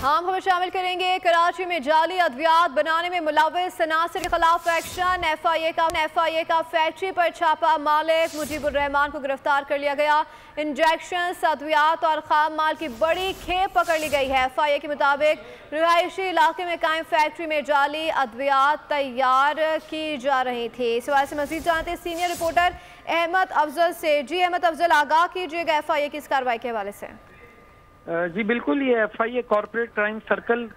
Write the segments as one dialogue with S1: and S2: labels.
S1: हम खबर शामिल करेंगे। कराची में जाली अद्वियात बनाने में मुलव्विस अनासर के खिलाफ एक्शन। एफआईए का फैक्ट्री पर छापा। मालिक मुजीबुर रहमान को गिरफ्तार कर लिया गया। इंजेक्शन, अद्वियात और खाम माल की बड़ी खेप पकड़ ली गई है। एफआईए के मुताबिक रिहायशी इलाके में कायम फैक्ट्री में जाली अद्वियात तैयार की जा रही थी। इस हवाले से मजीद जानते सीनियर रिपोर्टर अहमद अफजल से। जी अहमद अफजल, आगाह कीजिएगा एफआईए की इस कार्रवाई के हवाले से।
S2: जी बिल्कुल, ये FIA corporate crime circle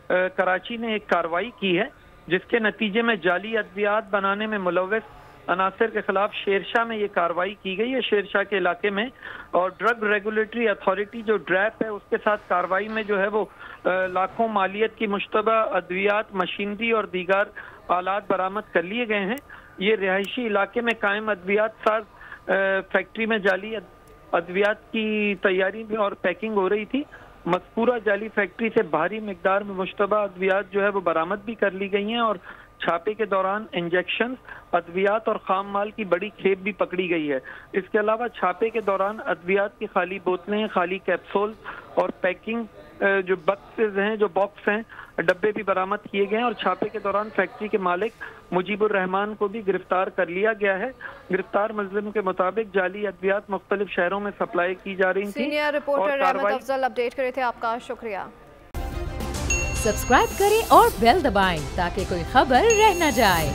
S2: Karachi ने एक कार्रवाई की है जिसके नतीजे में जाली अद्वियात बनाने में मुलव्विस अनासर के खिलाफ शेरशाह में ये कार्रवाई की गई है, शेरशाह के इलाके में। और ड्रग रेगुलेटरी अथॉरिटी जो ड्रैप है उसके साथ कार्रवाई में जो है वो लाखों मालियत की मुश्तबा अद्वियात, मशीनरी और दीगर आलात बरामद कर लिए गए हैं। ये रिहायशी इलाके में कायम अद्वियात साज फैक्ट्री में जाली अद्वियात की तैयारी में और पैकिंग हो रही थी। मज़कूरा जाली फैक्ट्री से भारी मिकदार में मुश्तबा अद्वियात जो है वो बरामद भी कर ली गई हैं और छापे के दौरान इंजेक्शन, अद्वियात और खाम माल की बड़ी खेप भी पकड़ी गई है। इसके अलावा छापे के दौरान अद्वियात की खाली बोतलें, खाली कैप्सूल और पैकिंग जो बक्सेस हैं, जो बॉक्स हैं, डब्बे भी बरामद किए गए हैं। और छापे के दौरान फैक्ट्री के मालिक मुजीबुर रहमान को भी गिरफ्तार कर लिया गया है। गिरफ्तार मुल्जिम के मुताबिक जाली अद्वियात मुख्तलिफ शहरों में सप्लाई की जा रही थी।
S1: Senior reporter Ahmad Afzal update करे थे, आपका शुक्रिया।
S3: सब्सक्राइब करें और बेल दबाएं ताकि कोई खबर रह न जाए।